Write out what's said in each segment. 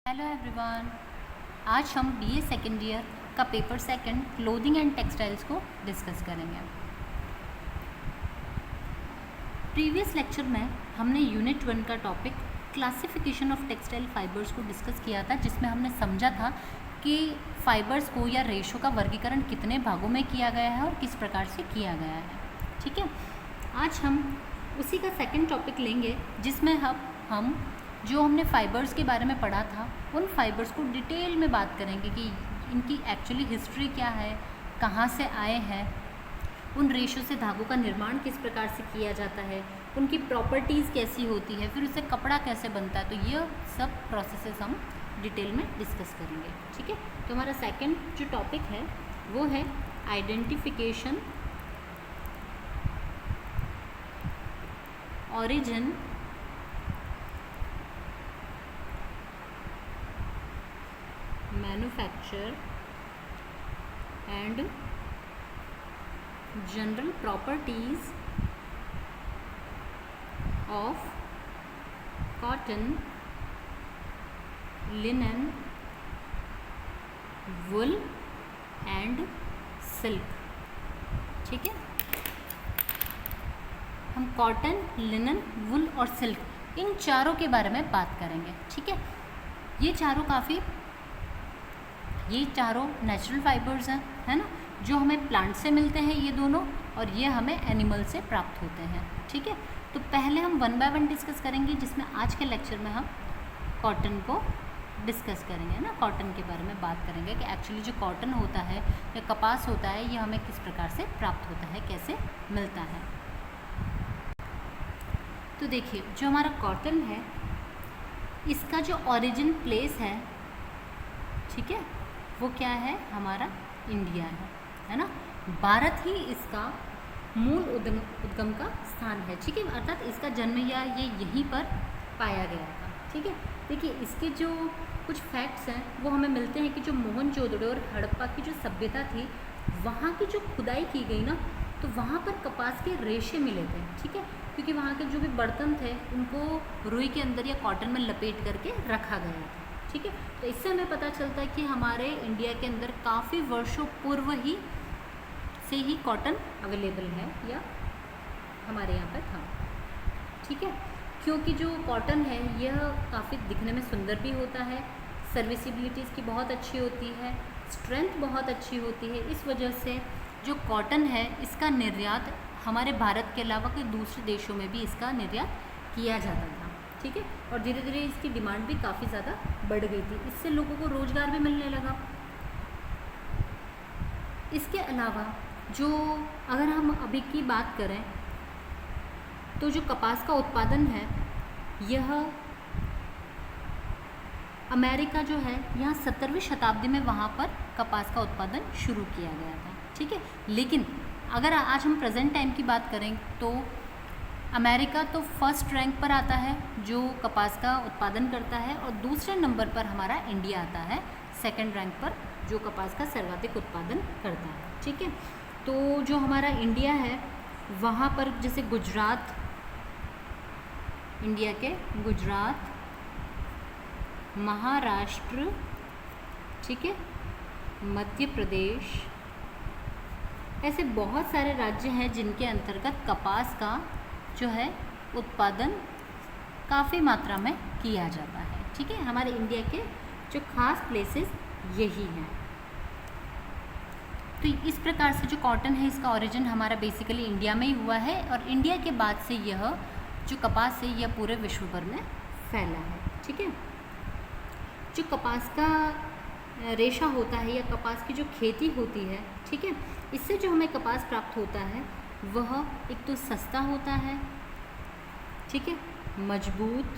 Hello everyone. आज हम BA second year का paper second clothing and textiles को डिस्कस करेंगे। प्रीवियस लेक्चर में हमने यूनिट 1 का topic classification of textile fibres को डिस्कस किया था, जिसमें हमने समझा था कि फाइबर्स को या रेशो का वर्गीकरण कितने भागों में किया गया है और किस प्रकार से किया गया है। ठीक है, आज हम उसी का सेकंड टॉपिक लेंगे, जिसमें हम जो हमने फाइबर्स के बारे में पढ़ा था उन फाइबर्स को डिटेल में बात करेंगे कि इनकी एक्चुअली हिस्ट्री क्या है, कहाँ से आए हैं, उन रेशो से धागों का निर्माण किस प्रकार से किया जाता है, उनकी प्रॉपर्टीज़ कैसी होती है, फिर उससे कपड़ा कैसे बनता है। तो ये सब प्रोसेसेस हम डिटेल में डिस्कस करेंगे। ठीक है, तो हमारा सेकंड जो टॉपिक है वो है identification, origin, manufacture and general properties of cotton, linen, wool and silk। ठीक है, हम कॉटन, लिनन, वुल और सिल्क इन चारों के बारे में बात करेंगे। ठीक है, ये चारों नेचुरल फाइबर्स हैं, है ना, जो हमें प्लांट से मिलते हैं ये दोनों, और ये हमें एनिमल से प्राप्त होते हैं। ठीक है, तो पहले हम 1 बाय 1 डिस्कस करेंगे, जिसमें आज के लेक्चर में हम कॉटन को डिस्कस करेंगे ना, कॉटन के बारे में बात करेंगे कि एक्चुअली जो कॉटन होता है या कपास होता है ये हमें किस प्रकार से प्राप्त होता है, कैसे मिलता है। तो देखिए, जो हमारा कॉटन है इसका जो ओरिजिन प्लेस है, ठीक है, वो क्या है, हमारा इंडिया है ना। भारत ही इसका मूल उद्गम का स्थान है। ठीक है, अर्थात इसका जन्म या ये यहीं पर पाया गया था। ठीक है, देखिए इसके जो कुछ फैक्ट्स हैं वो हमें मिलते हैं कि जो मोहनजोदड़ो और हड़प्पा की जो सभ्यता थी वहाँ की जो खुदाई की गई ना, तो वहाँ पर कपास के रेशे मिले थे। ठीक है, क्योंकि वहाँ के जो भी बर्तन थे उनको रुई के अंदर या कॉटन में लपेट करके रखा गया था। ठीक है, तो इससे हमें पता चलता है कि हमारे इंडिया के अंदर काफ़ी वर्षों पूर्व ही से ही कॉटन अवेलेबल है या हमारे यहाँ पर था। ठीक है, क्योंकि जो कॉटन है यह काफ़ी दिखने में सुंदर भी होता है, सर्विसिबिलिटी इसकी बहुत अच्छी होती है, स्ट्रेंथ बहुत अच्छी होती है। इस वजह से जो कॉटन है इसका निर्यात हमारे भारत के अलावा कोई दूसरे देशों में भी इसका निर्यात किया जाता था। ठीक है, और धीरे धीरे इसकी डिमांड भी काफ़ी ज़्यादा बढ़ गई थी, इससे लोगों को रोज़गार भी मिलने लगा। इसके अलावा जो अगर हम अभी की बात करें तो जो कपास का उत्पादन है यह अमेरिका जो है यहाँ 17वीं शताब्दी में वहाँ पर कपास का उत्पादन शुरू किया गया था। ठीक है, लेकिन अगर आज हम प्रेजेंट टाइम की बात करें तो अमेरिका तो फर्स्ट रैंक पर आता है जो कपास का उत्पादन करता है, और दूसरे नंबर पर हमारा इंडिया आता है सेकंड रैंक पर जो कपास का सर्वाधिक उत्पादन करता है। ठीक है, तो जो हमारा इंडिया है वहाँ पर जैसे गुजरात, इंडिया के गुजरात, महाराष्ट्र, ठीक है, मध्य प्रदेश, ऐसे बहुत सारे राज्य हैं जिनके अंतर्गत कपास का जो है उत्पादन काफ़ी मात्रा में किया जाता है। ठीक है, हमारे इंडिया के जो खास प्लेसेस यही हैं। तो इस प्रकार से जो कॉटन है इसका ओरिजिन हमारा बेसिकली इंडिया में ही हुआ है, और इंडिया के बाद से यह जो कपास है यह पूरे विश्व भर में फैला है। ठीक है, जो कपास का रेशा होता है या कपास की जो खेती होती है, ठीक है, इससे जो हमें कपास प्राप्त होता है वह एक तो सस्ता होता है, ठीक है, मजबूत,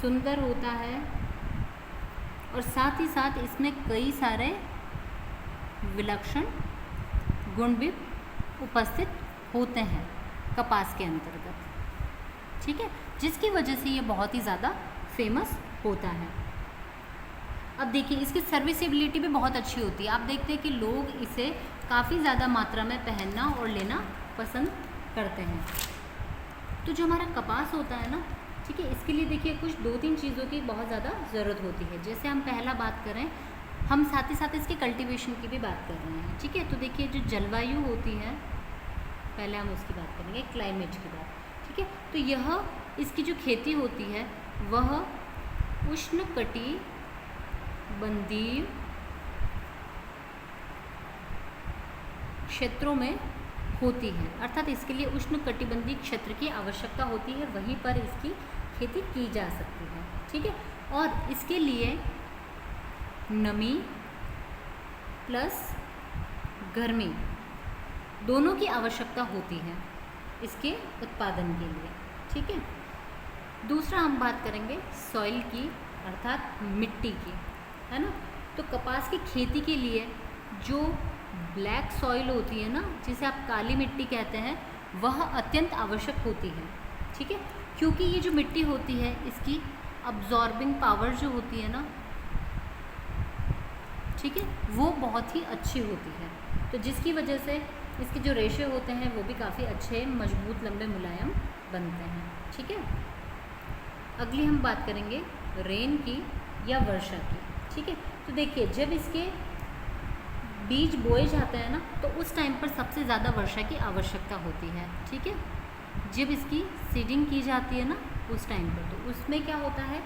सुंदर होता है, और साथ ही साथ इसमें कई सारे विलक्षण गुण भी उपस्थित होते हैं कपास के अंतर्गत। ठीक है, जिसकी वजह से ये बहुत ही ज़्यादा फेमस होता है। अब देखिए इसकी सर्विसिबिलिटी भी बहुत अच्छी होती है। आप देखते हैं कि लोग इसे काफ़ी ज़्यादा मात्रा में पहनना और लेना पसंद करते हैं। तो जो हमारा कपास होता है ना, ठीक है। इसके लिए देखिए कुछ 2-3 चीज़ों की बहुत ज़्यादा ज़रूरत होती है। जैसे हम पहला बात करें, हम साथ ही साथ इसके कल्टीवेशन की भी बात कर रहे हैं, ठीक है। तो देखिए जो जलवायु होती है, पहले हम उसकी बात करेंगे, क्लाइमेट की बात, ठीक है। तो यह इसकी जो खेती होती है वह उष्णकटिबंधीय क्षेत्रों में होती है, अर्थात इसके लिए उष्णकटिबंधीय क्षेत्र की आवश्यकता होती है, वहीं पर इसकी खेती की जा सकती है, ठीक है। और इसके लिए नमी प्लस गर्मी दोनों की आवश्यकता होती है इसके उत्पादन के लिए, ठीक है। दूसरा हम बात करेंगे सॉइल की, अर्थात मिट्टी की, है ना। तो कपास की खेती के लिए जो ब्लैक सॉइल होती है ना, जिसे आप काली मिट्टी कहते हैं, वह अत्यंत आवश्यक होती है, ठीक है। क्योंकि ये जो मिट्टी होती है इसकी अब्जॉर्बिंग पावर जो होती है ना, ठीक है, वो बहुत ही अच्छी होती है। तो जिसकी वजह से इसके जो रेशे होते हैं वो भी काफ़ी अच्छे, मजबूत, लंबे, मुलायम बनते हैं, ठीक है। अगली हम बात करेंगे रेन की या वर्षा की, ठीक है। तो देखिए जब इसके बीज बोए जाते हैं ना, तो उस टाइम पर सबसे ज़्यादा वर्षा की आवश्यकता होती है, ठीक है। जब इसकी सीडिंग की जाती है ना उस टाइम पर, तो उसमें क्या होता है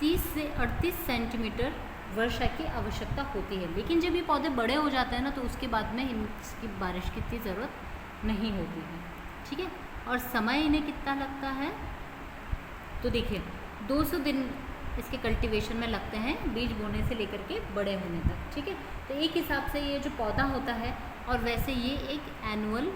30 से 38 सेंटीमीटर वर्षा की आवश्यकता होती है। लेकिन जब ये पौधे बड़े हो जाते हैं ना, तो उसके बाद में इनकी बारिश की इतनी ज़रूरत नहीं होती है, ठीक है। और समय इन्हें कितना लगता है, तो देखिए 200 दिन इसके कल्टीवेशन में लगते हैं, बीज बोने से लेकर के बड़े होने तक, ठीक है। तो एक हिसाब से ये जो पौधा होता है, और वैसे ये एक एनुअल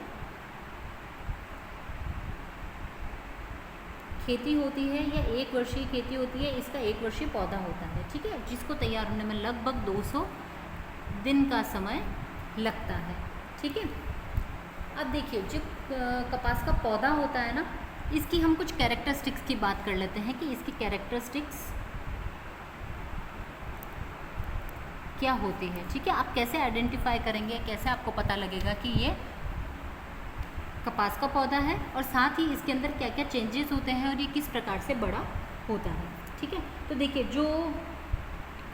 खेती होती है या 1 वर्षीय खेती होती है, इसका 1 वर्षीय पौधा होता है, ठीक है, जिसको तैयार होने में लगभग 200 दिन का समय लगता है, ठीक है। अब देखिए जो कपास का पौधा होता है ना, इसकी हम कुछ कैरेक्टरिस्टिक्स की बात कर लेते हैं कि इसकी कैरेक्टरिस्टिक्स क्या होती है, ठीक है। आप कैसे आइडेंटिफाई करेंगे, कैसे आपको पता लगेगा कि ये कपास का पौधा है, और साथ ही इसके अंदर क्या क्या चेंजेस होते हैं और ये किस प्रकार से बड़ा होता है, ठीक है। तो देखिए जो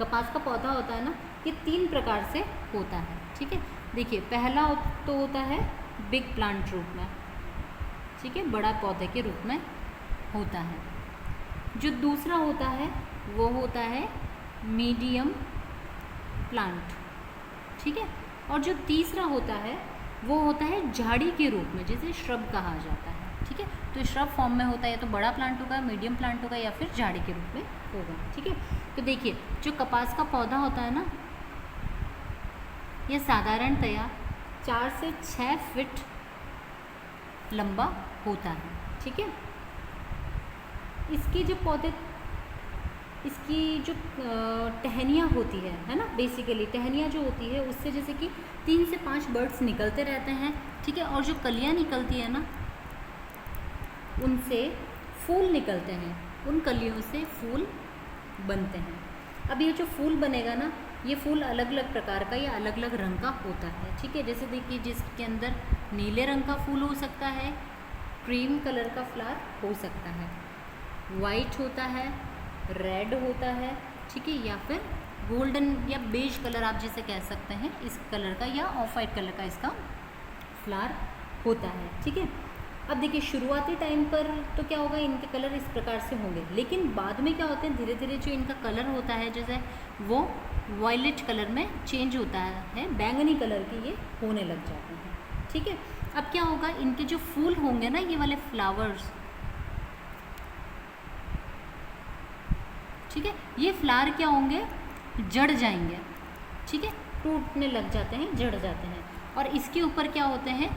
कपास का पौधा होता है ना, ये 3 प्रकार से होता है, ठीक है। देखिए पहला तो होता है बिग प्लांट रूप में, ठीक है, बड़ा पौधे के रूप में होता है। जो दूसरा होता है वो होता है मीडियम प्लांट, ठीक है। और जो तीसरा होता है वो होता है झाड़ी के रूप में, जिसे श्रब कहा जाता है, ठीक है। तो श्रब फॉर्म में होता है, या तो बड़ा प्लांट होगा, मीडियम प्लांट होगा, या फिर झाड़ी के रूप में होगा, ठीक है। तो देखिए जो कपास का पौधा होता है ना, यह साधारणतया 4 से 6 फीट लंबा होता है, ठीक है। इसके जो पौधे, इसकी जो टहनियाँ होती है ना, बेसिकली टहनियाँ जो होती है उससे जैसे कि 3 से 5 बर्ड्स निकलते रहते हैं, ठीक है। और जो कलियाँ निकलती है ना, उनसे फूल निकलते हैं, उन कलियों से फूल बनते हैं। अब ये जो फूल बनेगा ना, ये फूल अलग अलग प्रकार का या अलग अलग रंग का होता है, ठीक है। जैसे देखिए जिसके अंदर नीले रंग का फूल हो सकता है, क्रीम कलर का फ्लावर हो सकता है, वाइट होता है, रेड होता है, ठीक है, या फिर गोल्डन या बेज कलर आप जिसे कह सकते हैं, इस कलर का या ऑफ वाइट कलर का इसका फ्लावर होता है, ठीक है। अब देखिए शुरुआती टाइम पर तो क्या होगा, इनके कलर इस प्रकार से होंगे, लेकिन बाद में क्या होते हैं, धीरे धीरे जो इनका कलर होता है जैसे वो वायलेट कलर में चेंज होता है, बैंगनी कलर के ये होने लग जाते हैं, ठीक है। अब क्या होगा, इनके जो फूल होंगे ना, ये वाले फ्लावर्स, ठीक है, ये फ्लावर क्या होंगे, जड़ जाएंगे, ठीक है, टूटने लग जाते हैं, जड़ जाते हैं, और इसके ऊपर क्या होते हैं,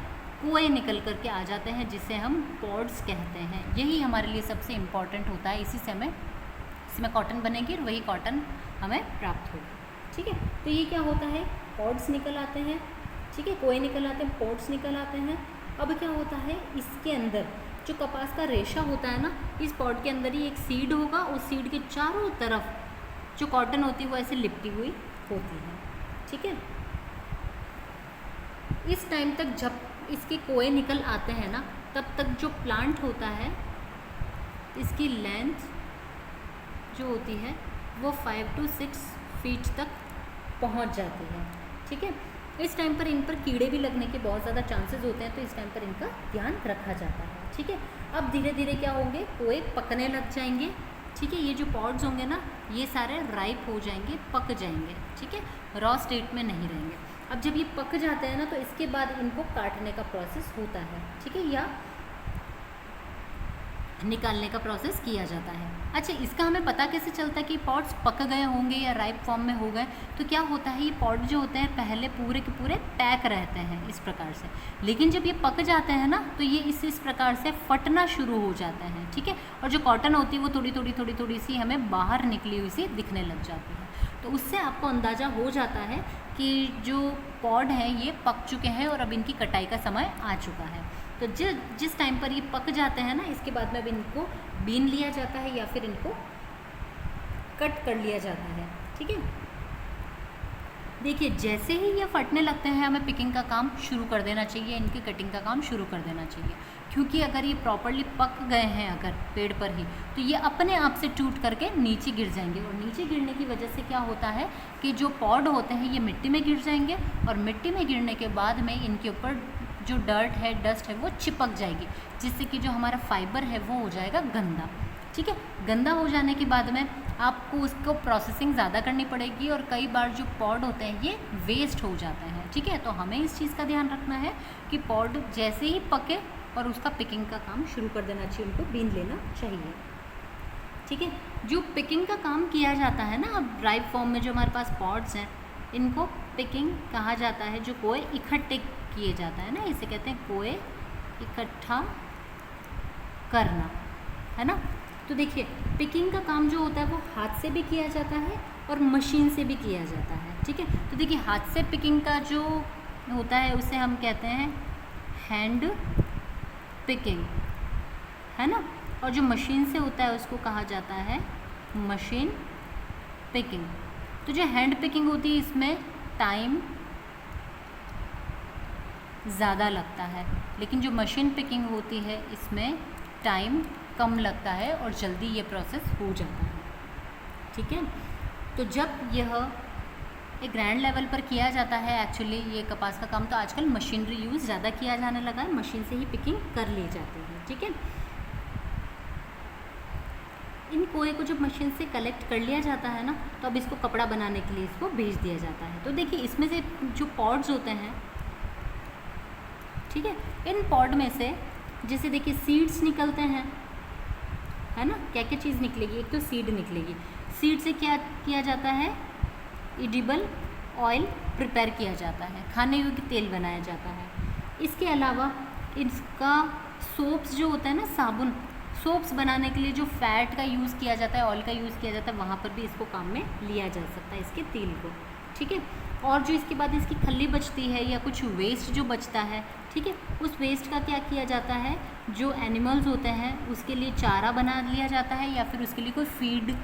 कुएँ निकल करके आ जाते हैं, जिसे हम पॉड्स कहते हैं। यही हमारे लिए सबसे इम्पॉर्टेंट होता है, इसी से हमें इसमें कॉटन बनेगी और वही कॉटन हमें प्राप्त होगी, ठीक है। तो ये क्या होता है, पॉड्स निकल आते हैं, ठीक है, कुएँ निकल आते हैं, पॉड्स निकल आते हैं। अब क्या होता है, इसके अंदर जो कपास का रेशा होता है ना, इस पॉड के अंदर ही एक सीड होगा, उस सीड के चारों तरफ जो कॉटन होती है वो ऐसे लिपटी हुई होती है, ठीक है। इस टाइम तक जब इसके कोए निकल आते हैं ना, तब तक जो प्लांट होता है इसकी लेंथ जो होती है वो 5 to 6 फीट तक पहुंच जाती है। ठीक है, इस टाइम पर इन पर कीड़े भी लगने के बहुत ज़्यादा चांसेस होते हैं, तो इस टाइम पर इनका ध्यान रखा जाता है। ठीक है, अब धीरे धीरे क्या होंगे, कोए पकने लग जाएंगे। ठीक है, ये जो पॉड्स होंगे ना ये सारे राइप हो जाएंगे, पक जाएंगे। ठीक है, रॉ स्टेट में नहीं रहेंगे। अब जब ये पक जाते हैं ना तो इसके बाद इनको काटने का प्रोसेस होता है। ठीक है, या निकालने का प्रोसेस किया जाता है। अच्छा, इसका हमें पता कैसे चलता है कि पॉड्स पक गए होंगे या राइप फॉर्म में हो गए? तो क्या होता है, ये पॉड जो होते हैं पहले पूरे के पूरे पैक रहते हैं इस प्रकार से, लेकिन जब ये पक जाते हैं ना तो ये इस प्रकार से फटना शुरू हो जाते हैं। ठीक है, और जो कॉटन होती है वो थोड़ी थोड़ी सी हमें बाहर निकली हुई सी दिखने लग जाती है। तो उससे आपको अंदाज़ा हो जाता है कि जो पॉड हैं ये पक चुके हैं और अब इनकी कटाई का समय आ चुका है। तो जिस टाइम पर ये पक जाते हैं ना, इसके बाद में अब इनको बीन लिया जाता है या फिर इनको कट कर लिया जाता है। ठीक है, देखिए जैसे ही ये फटने लगते हैं हमें पिकिंग का काम शुरू कर देना चाहिए, इनकी कटिंग का काम शुरू कर देना चाहिए, क्योंकि अगर ये प्रॉपरली पक गए हैं अगर पेड़ पर ही तो ये अपने आप से टूट करके नीचे गिर जाएंगे, और नीचे गिरने की वजह से क्या होता है कि जो पॉड होते हैं ये मिट्टी में गिर जाएंगे, और मिट्टी में गिरने के बाद में इनके ऊपर जो डर्ट है, डस्ट है वो चिपक जाएगी, जिससे कि जो हमारा फाइबर है वो हो जाएगा गंदा। ठीक है, गंदा हो जाने के बाद में आपको उसको प्रोसेसिंग ज़्यादा करनी पड़ेगी, और कई बार जो पॉड होते हैं ये वेस्ट हो जाते हैं। ठीक है, तो हमें इस चीज़ का ध्यान रखना है कि पॉड जैसे ही पके और उसका पिकिंग का काम शुरू कर देना चाहिए, उनको बीन लेना चाहिए। ठीक है, जो पिकिंग का काम किया जाता है ना, अब राइप फॉर्म में जो हमारे पास पॉड्स हैं इनको पिकिंग कहा जाता है। जो कोए इकट्ठे किए जाता है ना, इसे कहते हैं कोए इकट्ठा करना, है ना। तो देखिए पिकिंग का काम जो होता है वो हाथ से भी किया जाता है और मशीन से भी किया जाता है। ठीक है, तो देखिए हाथ से पिकिंग का जो होता है उसे हम कहते हैं हैंड पिकिंग, है ना, और जो मशीन से होता है उसको कहा जाता है मशीन पिकिंग। तो जो हैंड पिकिंग होती है इसमें टाइम ज़्यादा लगता है, लेकिन जो मशीन पिकिंग होती है इसमें टाइम कम लगता है और जल्दी ये प्रोसेस हो जाता है। ठीक है, तो जब यह एक ग्रैंड लेवल पर किया जाता है, एक्चुअली ये कपास का काम तो आजकल मशीनरी यूज़ ज़्यादा किया जाने लगा है, मशीन से ही पिकिंग कर ली जाती है। ठीक है, इन कोए को जब मशीन से कलेक्ट कर लिया जाता है ना तो अब इसको कपड़ा बनाने के लिए इसको भेज दिया जाता है। तो देखिए इसमें से जो पॉड्स होते हैं, ठीक है, इन पॉड में से जैसे देखिए सीड्स निकलते हैं, है ना, क्या क्या चीज़ निकलेगी, एक तो सीड निकलेगी, सीड से क्या किया जाता है, एडिबल ऑयल प्रिपेयर किया जाता है, खाने योग्य तेल बनाया जाता है। इसके अलावा इसका सोप्स जो होता है ना, साबुन, सोप्स बनाने के लिए जो फैट का यूज़ किया जाता है, ऑयल का यूज़ किया जाता है, वहाँ पर भी इसको काम में लिया जा सकता है, इसके तेल को। ठीक है, और जो इसके बाद इसकी खल्ली बचती है या कुछ वेस्ट जो बचता है, ठीक है, उस वेस्ट का क्या किया जाता है, जो एनिमल्स होते हैं उसके लिए चारा बना लिया जाता है या फिर उसके लिए कोई फीड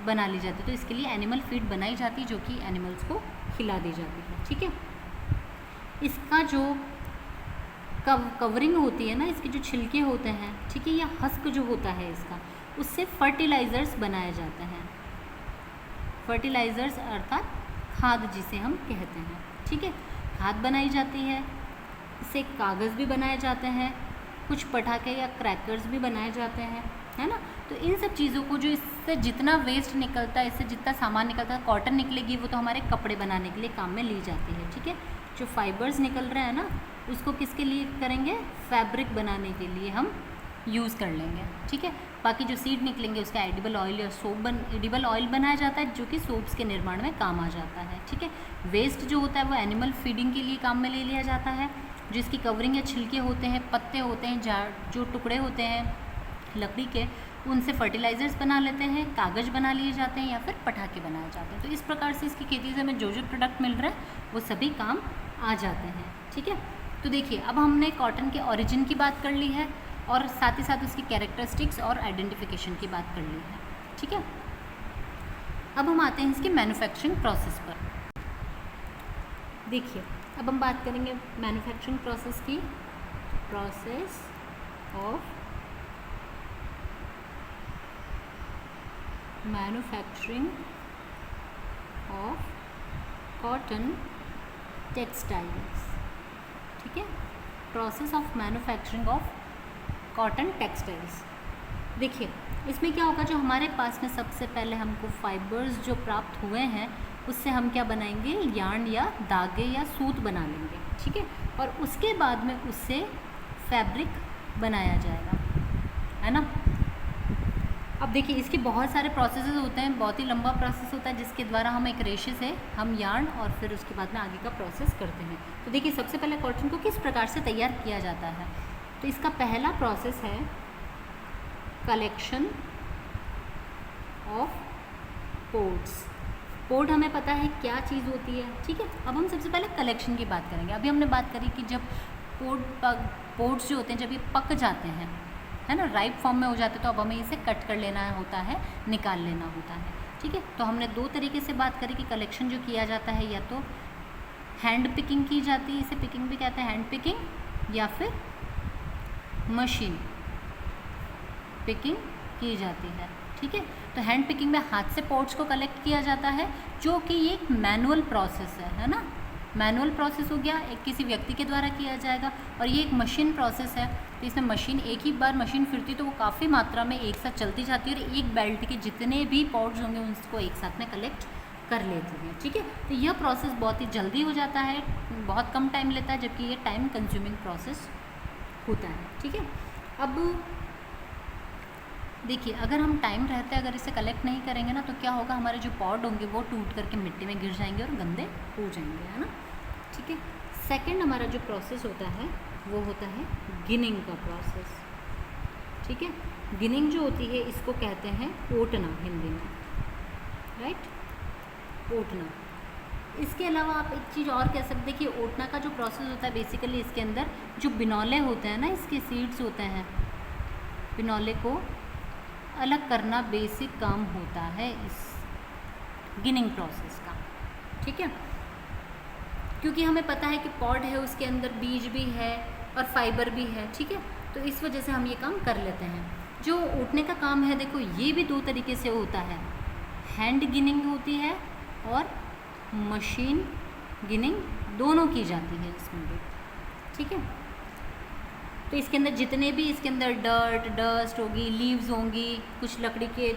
बना ली जाती है। तो इसके लिए एनिमल फीड बनाई जाती है जो कि एनिमल्स को खिला दी जाती है। ठीक है, इसका जो कवरिंग होती है ना, इसके जो छिलके होते हैं, ठीक है, या हस्क जो होता है इसका, उससे फर्टिलाइज़र्स बनाए जाते हैं। फर्टिलाइज़र्स अर्थात खाद जिसे हम कहते हैं। ठीक है, खाद बनाई जाती है, इससे कागज़ भी बनाए जाते हैं, कुछ पटाखे या क्रैकर्स भी बनाए जाते हैं, है ना। तो इन सब चीज़ों को, जो इससे जितना वेस्ट निकलता है, इससे जितना सामान निकलता है, कॉटन निकलेगी वो तो हमारे कपड़े बनाने के लिए काम में ली जाती है। ठीक है, जो फाइबर्स निकल रहे हैं ना उसको किसके लिए करेंगे, फैब्रिक बनाने के लिए हम यूज़ कर लेंगे। ठीक है, बाकी जो सीड निकलेंगे उसका एडिबल ऑयल या एडिबल ऑयल बनाया जाता है जो कि सोप्स के निर्माण में काम आ जाता है। ठीक है, वेस्ट जो होता है वो एनिमल फीडिंग के लिए काम में ले लिया जाता है। जो इसकी कवरिंग या छिलके होते हैं, पत्ते होते हैं, जो टुकड़े होते हैं लकड़ी के, उनसे फर्टिलाइज़र्स बना लेते हैं, कागज़ बना लिए जाते हैं या फिर पटाखे बनाए जाते हैं। तो इस प्रकार से इसकी खेती से हमें जो जो प्रोडक्ट मिल रहा है वो सभी काम आ जाते हैं। ठीक है, तो देखिए अब हमने कॉटन के ओरिजिन की बात कर ली है और साथ ही साथ उसकी कैरेक्टरिस्टिक्स और आइडेंटिफिकेशन की बात कर ली है। ठीक है, अब हम आते हैं इसके मैन्युफैक्चरिंग प्रोसेस पर। देखिए अब हम बात करेंगे मैन्युफैक्चरिंग प्रोसेस की, process of manufacturing of cotton textiles, ठीक है, process of manufacturing of cotton textiles. देखिए इसमें क्या होगा, जो हमारे पास में सबसे पहले हमको फाइबर्स जो प्राप्त हुए हैं उससे हम क्या बनाएंगे, यार्न या धागे या सूत बना लेंगे, ठीक है, और उसके बाद में उससे फैब्रिक बनाया जाएगा, है ना। अब देखिए इसके बहुत सारे प्रोसेसेस होते हैं, बहुत ही लंबा प्रोसेस होता है जिसके द्वारा हम एक रेशे से हम यार्न और फिर उसके बाद में आगे का प्रोसेस करते हैं। तो देखिए सबसे पहले कॉटन को किस प्रकार से तैयार किया जाता है, तो इसका पहला प्रोसेस है कलेक्शन ऑफ पोर्ट्स। पोर्ट हमें पता है क्या चीज़ होती है, ठीक है। अब हम सबसे पहले कलेक्शन की बात करेंगे। अभी हमने बात करी कि जब पोर्ट्स जो होते हैं जब ये पक जाते हैं, है ना, राइप फॉर्म में हो जाते हैं, तो अब हमें इसे कट कर लेना होता है, निकाल लेना होता है, ठीक है। तो हमने दो तरीके से बात करी कि कलेक्शन जो किया जाता है या तो हैंड पिकिंग की जाती है, इसे पिकिंग भी कहते हैं, हैंड पिकिंग, या फिर मशीन पिकिंग की जाती है, ठीक है। तो हैंड पिकिंग में हाथ से पोर्ट्स को कलेक्ट किया जाता है, जो कि एक मैनुअल प्रोसेस है ना, मैनुअल प्रोसेस हो गया, एक किसी व्यक्ति के द्वारा किया जाएगा। और ये एक मशीन प्रोसेस है, तो इसमें मशीन एक ही बार मशीन फिरती तो वो काफ़ी मात्रा में एक साथ चलती जाती है और एक बेल्ट के जितने भी पोर्ट्स होंगे उनको एक साथ में कलेक्ट कर लेती है, ठीक है। तो यह प्रोसेस बहुत ही जल्दी हो जाता है, बहुत कम टाइम लेता है, जबकि ये टाइम कंज्यूमिंग प्रोसेस होता है, ठीक है। अब देखिए अगर हम टाइम रहते अगर इसे कलेक्ट नहीं करेंगे ना तो क्या होगा, हमारे जो पॉड होंगे वो टूट करके मिट्टी में गिर जाएंगे और गंदे हो जाएंगे, है ना, ठीक है। सेकंड हमारा जो प्रोसेस होता है वो होता है गिनिंग का प्रोसेस, ठीक है। गिनिंग जो होती है इसको कहते हैं ओटना हिंदी में, राइट, ओटना। इसके अलावा आप एक चीज़ और कह सकते हैं कि ओटना का जो प्रोसेस होता है बेसिकली इसके अंदर जो बिनौले होते हैं ना, इसके सीड्स होते हैं, बिनौले को अलग करना बेसिक काम होता है इस गिनिंग प्रोसेस का, ठीक है। क्योंकि हमें पता है कि पॉड है उसके अंदर बीज भी है और फाइबर भी है, ठीक है, तो इस वजह से हम ये काम कर लेते हैं। जो ओटने का काम है देखो ये भी दो तरीके से होता है, हैंड गिनिंग होती है और मशीन गिनिंग, दोनों की जाती है इसमें भी, ठीक है। तो इसके अंदर जितने भी इसके अंदर डस्ट होगी, लीव्स होंगी, कुछ लकड़ी के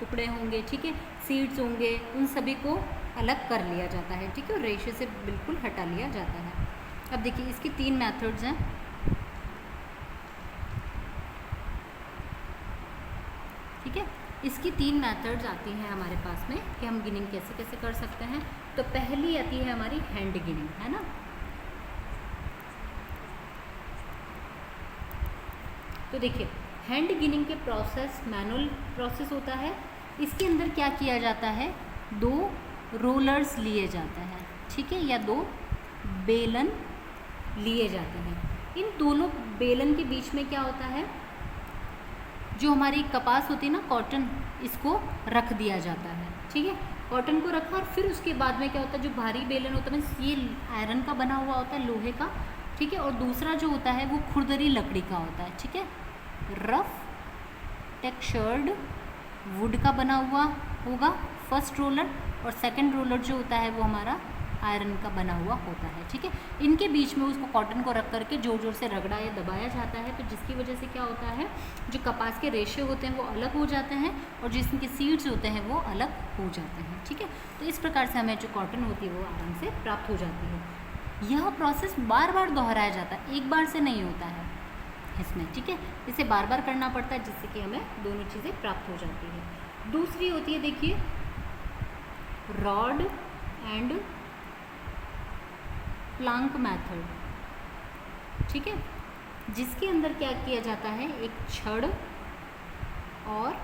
टुकड़े होंगे, ठीक है, सीड्स होंगे, उन सभी को अलग कर लिया जाता है, ठीक है, और रेशे से बिल्कुल हटा लिया जाता है। अब देखिए इसकी 3 मेथड्स हैं, ठीक है। इसकी 3 मेथड्स आती हैं हमारे पास में कि हम गिनिंग कैसे कैसे कर सकते हैं। तो पहली आती है हमारी हैंड गिनिंग, है ना। तो देखिए हैंड गिनिंग के प्रोसेस मैनुअल प्रोसेस होता है। इसके अंदर क्या किया जाता है, 2 रोलर्स लिए जाते हैं, ठीक है, या 2 बेलन लिए जाते हैं। इन दोनों बेलन के बीच में क्या होता है, जो हमारी कपास होती है ना, कॉटन, इसको रख दिया जाता है, ठीक है। कॉटन को रखा और फिर उसके बाद में क्या होता है, जो भारी बेलन होता है ये आयरन का बना हुआ होता है, लोहे का, ठीक है, और दूसरा जो होता है वो खुरदरी लकड़ी का होता है, ठीक है, रफ टेक्सचर्ड वुड का बना हुआ होगा फर्स्ट रोलर, और सेकंड रोलर जो होता है वो हमारा आयरन का बना हुआ होता है, ठीक है। इनके बीच में उसको कॉटन को रख करके जोर जोर से रगड़ा या दबाया जाता है, तो जिसकी वजह से क्या होता है, जो कपास के रेशे होते हैं वो अलग हो जाते हैं और जो इसके सीड्स होते हैं वो अलग हो जाते हैं, ठीक है। तो इस प्रकार से हमें जो कॉटन होती है वो आराम से प्राप्त हो जाती है। यह प्रोसेस बार बार दोहराया जाता है, एक बार से नहीं होता है इसमें, ठीक है, इसे बार बार करना पड़ता है जिससे कि हमें दोनों चीज़ें प्राप्त हो जाती है। दूसरी होती है देखिए रॉड एंड प्लांक मेथड, ठीक है, जिसके अंदर क्या किया जाता है, एक छड़ और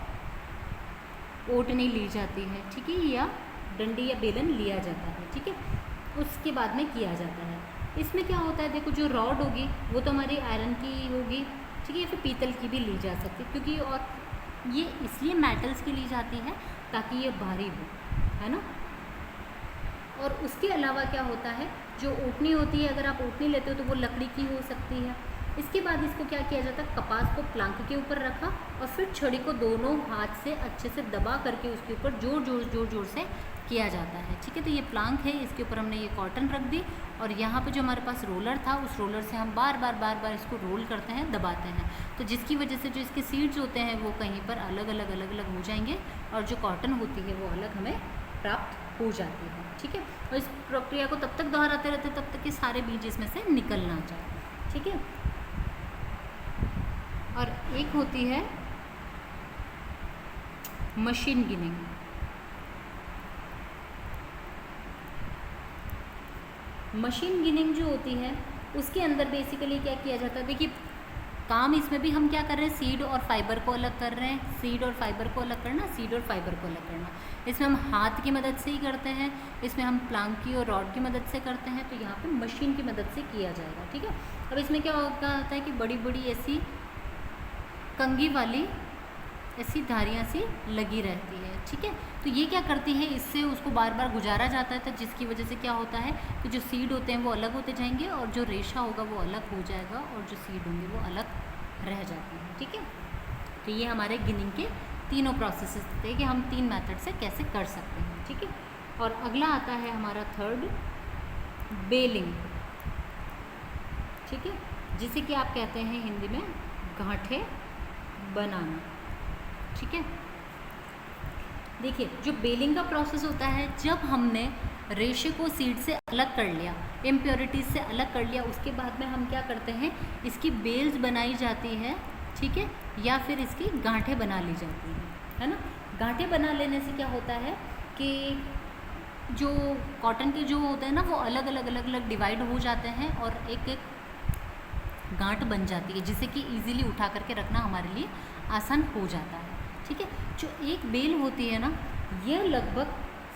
ओटनी ली जाती है, ठीक है, या डंडी या बेलन लिया जाता है, ठीक है, उसके बाद में किया जाता है। इसमें क्या होता है, देखो जो रॉड होगी वो तो हमारी आयरन की होगी, ठीक है, या फिर पीतल की भी ली जा सकती है, क्योंकि और ये इसलिए मेटल्स की ली जाती है ताकि ये भारी हो, है ना। और उसके अलावा क्या होता है, जो ओटनी होती है, अगर आप ओटनी लेते हो तो वो लकड़ी की हो सकती है, इसके बाद इसको क्या किया जाता है, कपास को प्लांक के ऊपर रखा और फिर छड़ी को दोनों हाथ से अच्छे से दबा करके उसके ऊपर जोर जोर से किया जाता है। ठीक है, तो ये प्लांक है, इसके ऊपर हमने ये कॉटन रख दी और यहाँ पे जो हमारे पास रोलर था उस रोलर से हम बार बार इसको रोल करते हैं, दबाते हैं, तो जिसकी वजह से जो इसके सीड्स होते हैं वो कहीं पर अलग अलग हो जाएंगे और जो कॉटन होती है वो अलग हमें प्राप्त हो जाती है। ठीक है, और इस प्रक्रिया को तब तक दोहराते रहते तब तक कि सारे बीज इसमें से निकल ना जाए। ठीक है, और एक होती है मशीन गिनिंग। मशीन गिनिंग जो होती है उसके अंदर बेसिकली क्या किया जाता है, देखिए काम इसमें भी हम क्या कर रहे हैं, सीड और फाइबर को अलग कर रहे हैं, सीड और फाइबर को अलग करना, सीड और फाइबर को अलग करना। इसमें हम हाथ की मदद से ही करते हैं, इसमें हम प्लांक की और रॉड की मदद से करते हैं, तो यहाँ पे मशीन की मदद से किया जाएगा। ठीक है, अब इसमें क्या होता है कि बड़ी बड़ी ऐसी कंघी वाली ऐसी धारियाँ सी लगी रहती है। ठीक है, तो ये क्या करती है, इससे उसको बार बार गुजारा जाता है, तो जिसकी वजह से क्या होता है कि जो सीड होते हैं वो अलग होते जाएंगे और जो रेशा होगा वो अलग हो जाएगा और जो सीड होंगे वो अलग रह जाती हैं। ठीक है, तो ये हमारे गिनिंग के तीनों प्रोसेसेस थे कि हम 3 मेथड से कैसे कर सकते हैं। ठीक है, और अगला आता है हमारा थर्ड, बेलिंग। ठीक है, जिसे कि आप कहते हैं हिंदी में गांठे बनाना। ठीक है, देखिए जो बेलिंग का प्रोसेस होता है, जब हमने रेशे को सीड से अलग कर लिया, इम्प्योरिटीज से अलग कर लिया, उसके बाद में हम क्या करते हैं, इसकी बेल्स बनाई जाती है। ठीक है, या फिर इसकी गांठें बना ली जाती है ना। गांठें बना लेने से क्या होता है कि जो कॉटन के जो होते हैं ना वो अलग अलग डिवाइड हो जाते हैं और एक एक गांठ बन जाती है, जिसे कि इजीली उठा करके रखना हमारे लिए आसान हो जाता है। ठीक है, जो एक बेल होती है ना, ये लगभग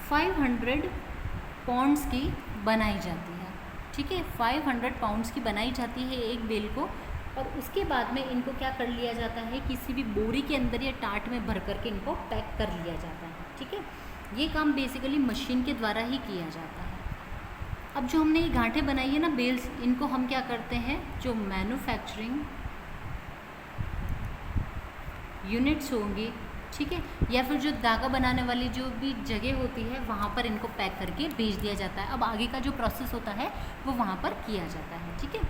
500 पाउंड्स की बनाई जाती है। ठीक है, 500 पाउंड्स की बनाई जाती है एक बेल को, और उसके बाद में इनको क्या कर लिया जाता है, किसी भी बोरी के अंदर या टाट में भर करके इनको पैक कर लिया जाता है। ठीक है, ये काम बेसिकली मशीन के द्वारा ही किया जाता है। अब जो हमने ये गांठें बनाई है ना, बेल्स, इनको हम क्या करते हैं, जो मैन्युफैक्चरिंग यूनिट्स होंगी, ठीक है, या फिर जो धागा बनाने वाली जो भी जगह होती है वहाँ पर इनको पैक करके भेज दिया जाता है। अब आगे का जो प्रोसेस होता है वो वहाँ पर किया जाता है। ठीक है,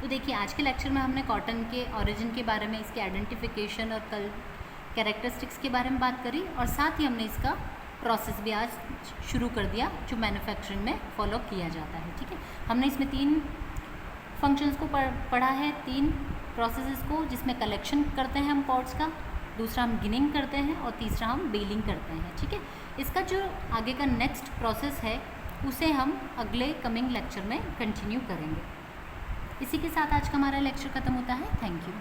तो देखिए आज के लेक्चर में हमने कॉटन के ओरिजिन के बारे में, इसके आइडेंटिफिकेशन और कैरेक्टरिस्टिक्स के बारे में बात करी, और साथ ही हमने इसका प्रोसेस भी आज शुरू कर दिया जो मैन्युफैक्चरिंग में फॉलो किया जाता है। ठीक है, हमने इसमें 3 फंक्शंस को पढ़ा है, 3 प्रोसेसेस को, जिसमें कलेक्शन करते हैं हम पॉट्स का, दूसरा हम गिनिंग करते हैं और तीसरा हम बेलिंग करते हैं। ठीक है, इसका जो आगे का नेक्स्ट प्रोसेस है उसे हम अगले कमिंग लेक्चर में कंटिन्यू करेंगे। इसी के साथ आज का हमारा लेक्चर ख़त्म होता है। Thank you.